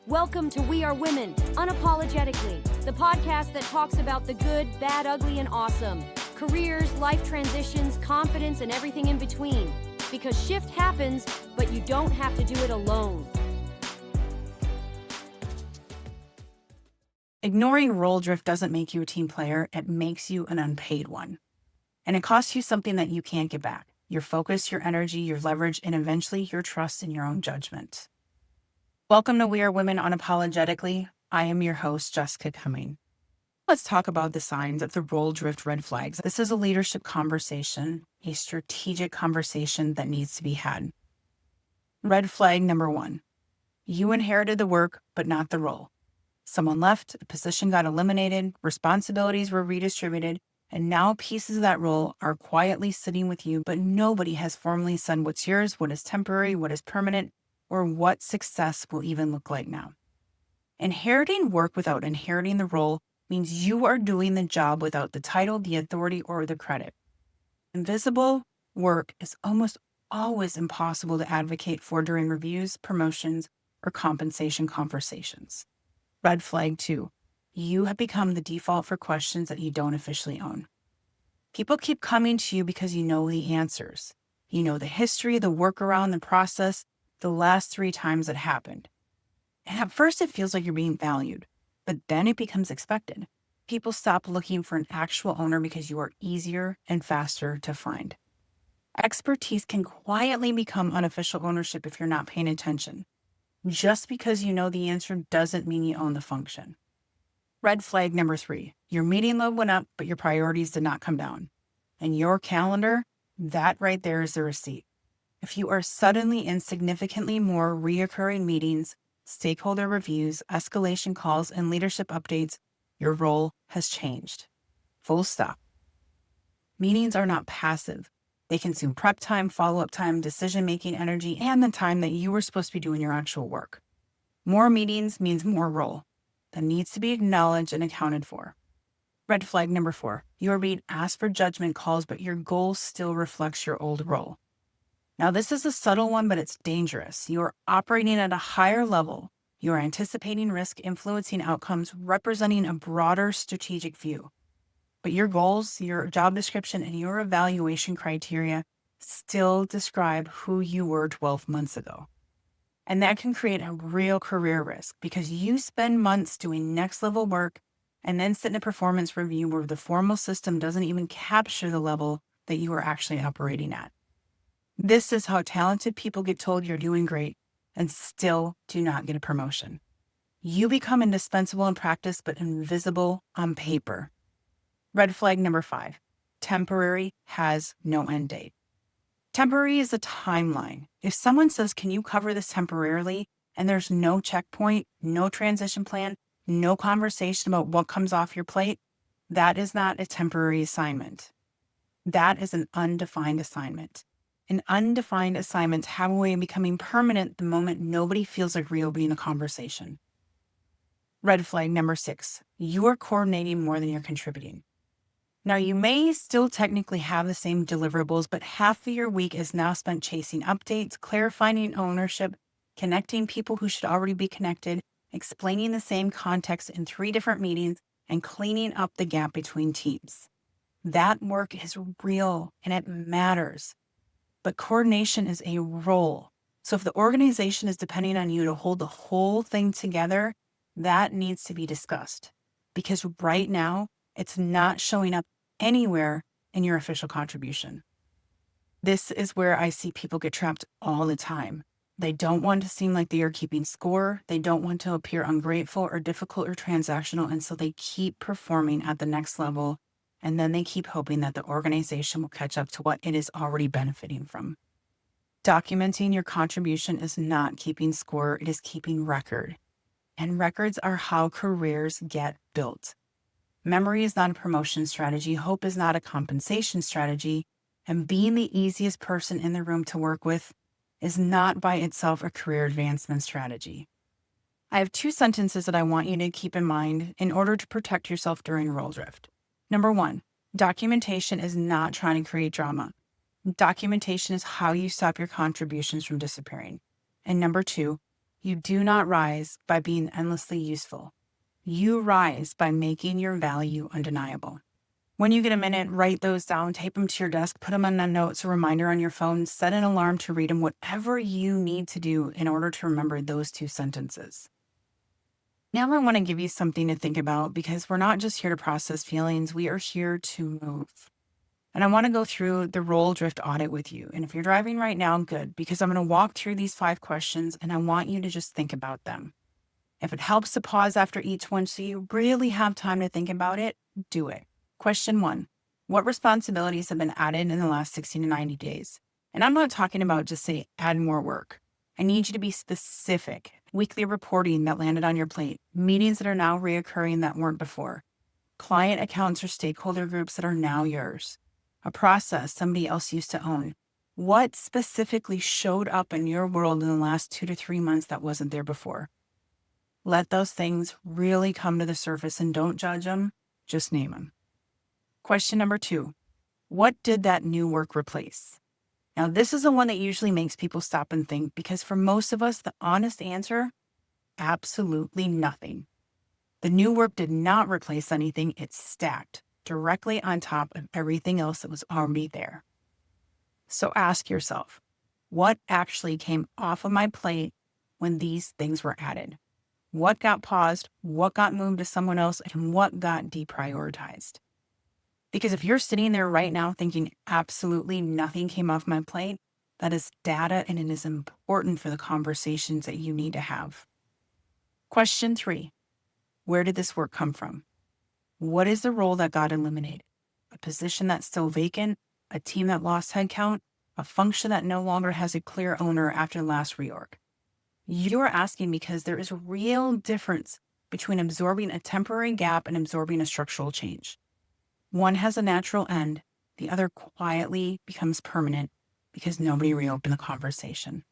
Welcome to We Are Women, Unapologetically, the podcast that talks about the good, bad, ugly, and awesome. Careers, life transitions, confidence, and everything in between. Because shift happens, but you don't have to do it alone. Ignoring role drift doesn't make you a team player, it makes you an unpaid one. And it costs you something that you can't get back. Your focus, your energy, your leverage, and eventually your trust in your own judgment. Welcome to We Are Women Unapologetically. I am your host, Jessica Cumming. Let's talk about the signs of the role drift red flags. This is a leadership conversation, a strategic conversation that needs to be had. Red flag number 1. You inherited the work, but not the role. Someone left, a position got eliminated, responsibilities were redistributed, and now pieces of that role are quietly sitting with you, but nobody has formally said what's yours, what is temporary, what is permanent, or what success will even look like now. Inheriting work without inheriting the role means you are doing the job without the title, the authority, or the credit. Invisible work is almost always impossible to advocate for during reviews, promotions, or compensation conversations. Red flag 2. You have become the default for questions that you don't officially own. People keep coming to you because you know the answers. You know the history, the workaround, the process, the last 3 times it happened. And at first it feels like you're being valued, but then it becomes expected. People stop looking for an actual owner because you are easier and faster to find. Expertise can quietly become unofficial ownership if you're not paying attention. Just because you know the answer doesn't mean you own the function. Red flag number 3. Your meeting load went up, but your priorities did not come down. And your calendar, that right there is the receipt. If you are suddenly in significantly more reoccurring meetings, stakeholder reviews, escalation calls, and leadership updates, your role has changed. Full stop. Meetings are not passive. They consume prep time, follow-up time, decision-making energy, and the time that you were supposed to be doing your actual work. More meetings means more role that needs to be acknowledged and accounted for. Red flag number 4. You are being asked for judgment calls, but your goal still reflects your old role. Now, this is a subtle one, but it's dangerous. You are operating at a higher level. You are anticipating risk, influencing outcomes, representing a broader strategic view. But your goals, your job description, and your evaluation criteria still describe who you were 12 months ago. And that can create a real career risk because you spend months doing next level work and then sit in a performance review where the formal system doesn't even capture the level that you are actually operating at. This is how talented people get told you're doing great and still do not get a promotion. You become indispensable in practice, but invisible on paper. Red flag number 5. Temporary has no end date. Temporary is a timeline. If someone says, can you cover this temporarily? And there's no checkpoint, no transition plan, no conversation about what comes off your plate, that is not a temporary assignment. That is an undefined assignment. And undefined assignments have a way of becoming permanent the moment nobody feels like reopening a conversation. Red flag number 6. You are coordinating more than you're contributing. Now, you may still technically have the same deliverables, but half of your week is now spent chasing updates, clarifying ownership, connecting people who should already be connected, explaining the same context in 3 different meetings, and cleaning up the gap between teams. That work is real and it matters. But coordination is a role. So if the organization is depending on you to hold the whole thing together, that needs to be discussed. Because right now, it's not showing up anywhere in your official contribution. This is where I see people get trapped all the time. They don't want to seem like they are keeping score. They don't want to appear ungrateful or difficult or transactional. And so they keep performing at the next level. And then they keep hoping that the organization will catch up to what it is already benefiting from. Documenting your contribution is not keeping score. It is keeping record. And records are how careers get built. Memory is not a promotion strategy. Hope is not a compensation strategy. And being the easiest person in the room to work with is not by itself a career advancement strategy. I have 2 sentences that I want you to keep in mind in order to protect yourself during role drift. Number 1, documentation is not trying to create drama. Documentation is how you stop your contributions from disappearing. And number 2, You do not rise by being endlessly useful. You rise by making your value undeniable. When you get a minute, write those down, tape them to your desk, put them on a notes, a reminder on your phone, set an alarm to read them, whatever you need to do in order to remember those 2 sentences. Now I want to give you something to think about because we're not just here to process feelings, we are here to move. And I want to go through the role drift audit with you. And if you're driving right now, good, because I'm going to walk through these 5 questions and I want you to just think about them. If it helps to pause after each one so you really have time to think about it, do it. Question 1, what responsibilities have been added in the last 60 to 90 days? And I'm not talking about just say add more work. I need you to be specific. Weekly reporting that landed on your plate, meetings that are now reoccurring that weren't before, client accounts or stakeholder groups that are now yours, a process somebody else used to own. What specifically showed up in your world in the last 2 to 3 months that wasn't there before? Let those things really come to the surface and don't judge them, just name them. Question number 2, what did that new work replace? Now, this is the one that usually makes people stop and think because for most of us, the honest answer, absolutely nothing. The new work did not replace anything. It stacked directly on top of everything else that was already there. So ask yourself, what actually came off of my plate when these things were added? What got paused? What got moved to someone else? And what got deprioritized? Because if you're sitting there right now thinking absolutely nothing came off my plate, that is data and it is important for the conversations that you need to have. Question 3, where did this work come from? What is the role that got eliminated? A position that's still vacant, a team that lost headcount, a function that no longer has a clear owner after last reorg? You're asking because there is a real difference between absorbing a temporary gap and absorbing a structural change. One has a natural end, the other quietly becomes permanent because nobody reopened the conversation.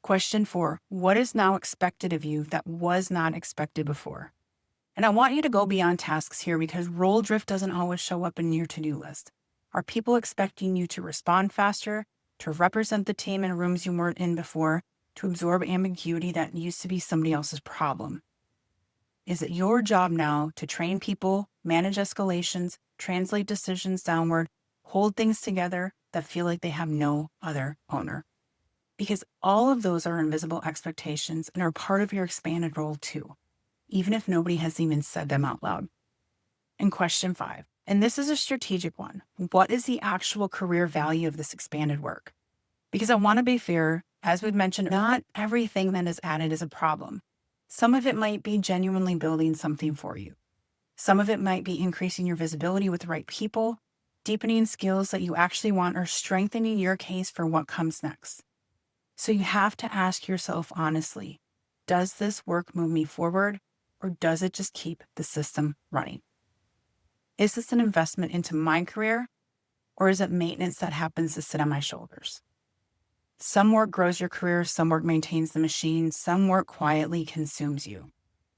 Question 4, what is now expected of you that was not expected before? And I want you to go beyond tasks here because role drift doesn't always show up in your to-do list. Are people expecting you to respond faster, to represent the team in rooms you weren't in before, to absorb ambiguity that used to be somebody else's problem? Is it your job now to train people, manage escalations, translate decisions downward, hold things together that feel like they have no other owner? Because all of those are invisible expectations and are part of your expanded role too, even if nobody has even said them out loud. And question 5, and this is a strategic one. What is the actual career value of this expanded work? Because I want to be fair, as we've mentioned, not everything that is added is a problem. Some of it might be genuinely building something for you. Some of it might be increasing your visibility with the right people, deepening skills that you actually want, or strengthening your case for what comes next. So you have to ask yourself honestly, does this work move me forward, or does it just keep the system running? Is this an investment into my career, or is it maintenance that happens to sit on my shoulders? Some work grows your career, some work maintains the machine, some work quietly consumes you.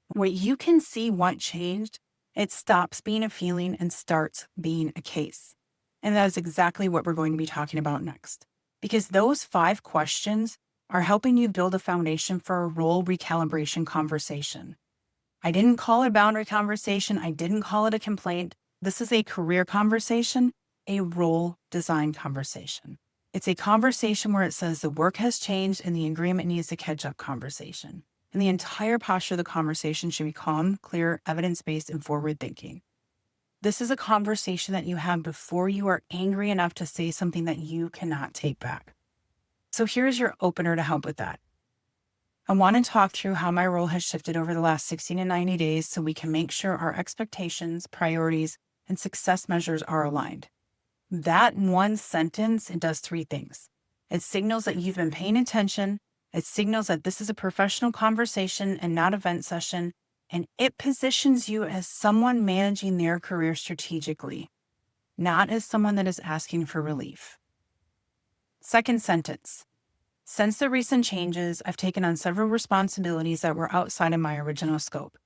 Where you can see what changed, it stops being a feeling and starts being a case. And that is exactly what we're going to be talking about next. Because those 5 questions are helping you build a foundation for a role recalibration conversation. I didn't call it a boundary conversation. I didn't call it a complaint. This is a career conversation, a role design conversation. It's a conversation where it says the work has changed and the agreement needs to catch up conversation. And the entire posture of the conversation should be calm, clear, evidence-based, and forward-thinking. This is a conversation that you have before you are angry enough to say something that you cannot take back. So here's your opener to help with that. I want to talk through how my role has shifted over the last 60 to 90 days so we can make sure our expectations, priorities, and success measures are aligned. That one sentence, it does 3 things. It signals that you've been paying attention. It signals that this is a professional conversation and not a vent session. And it positions you as someone managing their career strategically, not as someone that is asking for relief. Second sentence. Since the recent changes, I've taken on several responsibilities that were outside of my original scope.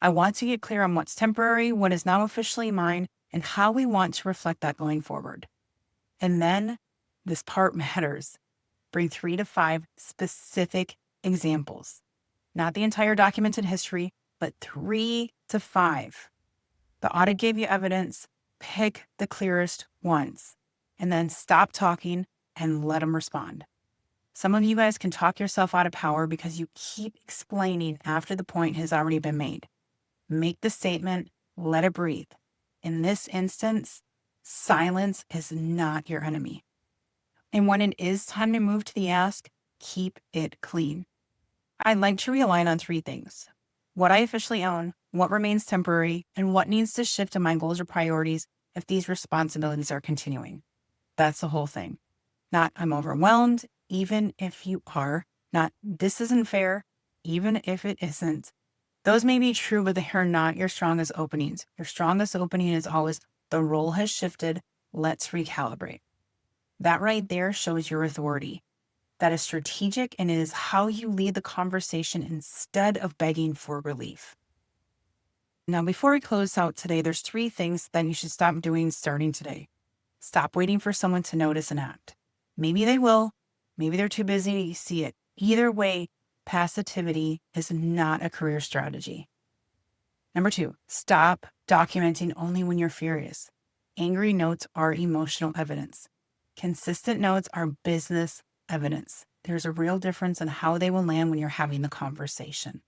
I want to get clear on what's temporary, what is now officially mine, and how we want to reflect that going forward. And then, this part matters. Bring 3 to 5 specific examples. Not the entire documented history, but 3 to 5. The audit gave you evidence. Pick the clearest ones. And then stop talking and let them respond. Some of you guys can talk yourself out of power because you keep explaining after the point has already been made. Make the statement, let it breathe. In this instance, silence is not your enemy. And when it is time to move to the ask, keep it clean. I'd like to realign on 3 things: what I officially own, what remains temporary, and what needs to shift in my goals or priorities if these responsibilities are continuing. That's the whole thing. Not I'm overwhelmed, even if you are. Not this isn't fair, even if it isn't. Those may be true, but they are not your strongest openings. Your strongest opening is always the role has shifted. Let's recalibrate. That right there shows your authority. That is strategic, and it is how you lead the conversation instead of begging for relief. Now, before we close out today, there's 3 things that you should stop doing starting today. Stop waiting for someone to notice and act. Maybe they will. Maybe they're too busy to see it. Either way, passivity is not a career strategy. Number 2, stop documenting only when you're furious. Angry notes are emotional evidence. Consistent notes are business evidence. There's a real difference in how they will land when you're having the conversation.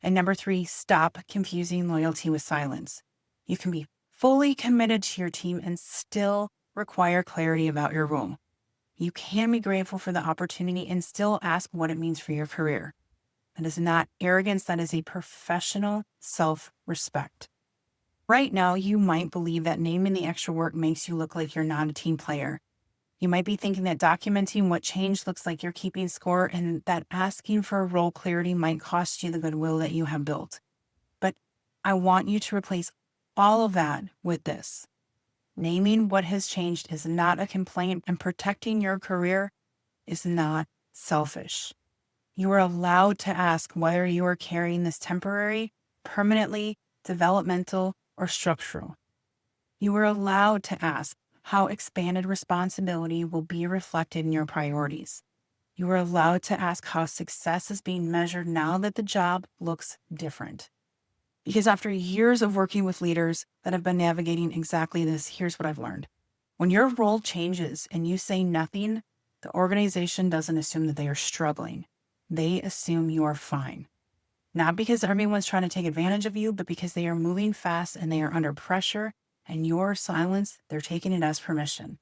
And number 3, stop confusing loyalty with silence. You can be fully committed to your team and still require clarity about your role. You can be grateful for the opportunity and still ask what it means for your career. That is not arrogance. That is a professional self-respect. Right now, you might believe that naming the extra work makes you look like you're not a team player. You might be thinking that documenting what changed looks like you're keeping score, and that asking for role clarity might cost you the goodwill that you have built. But I want you to replace all of that with this. Naming what has changed is not a complaint, and protecting your career is not selfish. You are allowed to ask whether you are carrying this temporary, permanently, developmental, or structural. You are allowed to ask how expanded responsibility will be reflected in your priorities. You are allowed to ask how success is being measured now that the job looks different. Because after years of working with leaders that have been navigating exactly this, here's what I've learned. When your role changes and you say nothing, the organization doesn't assume that they are struggling. They assume you are fine. Not because everyone's trying to take advantage of you, but because they are moving fast and they are under pressure, and your silence, they're taking it as permission.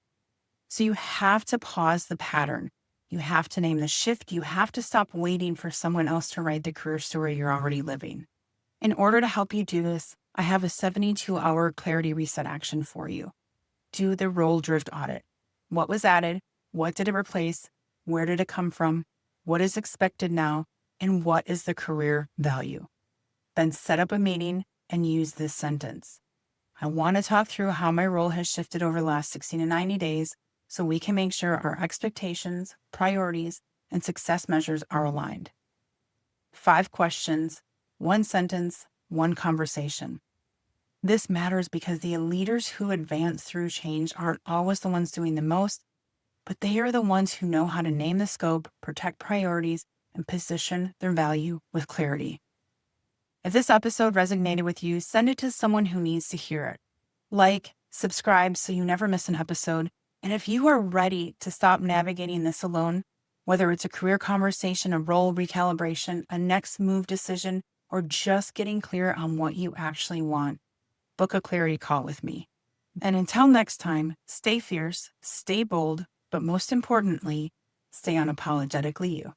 So you have to pause the pattern. You have to name the shift. You have to stop waiting for someone else to write the career story you're already living. In order to help you do this, I have a 72-hour clarity reset action for you. Do the role drift audit. What was added? What did it replace? Where did it come from? What is expected now? And what is the career value? Then set up a meeting and use this sentence. I want to talk through how my role has shifted over the last 60 to 90 days so we can make sure our expectations, priorities, and success measures are aligned. 5 questions, 1 sentence, 1 conversation. This matters because the leaders who advance through change aren't always the ones doing the most, but they are the ones who know how to name the scope, protect priorities, and position their value with clarity. If this episode resonated with you, send it to someone who needs to hear it. Like, subscribe so you never miss an episode. And if you are ready to stop navigating this alone, whether it's a career conversation, a role recalibration, a next move decision, or just getting clear on what you actually want, book a clarity call with me. And until next time, stay fierce, stay bold, but most importantly, stay unapologetically you.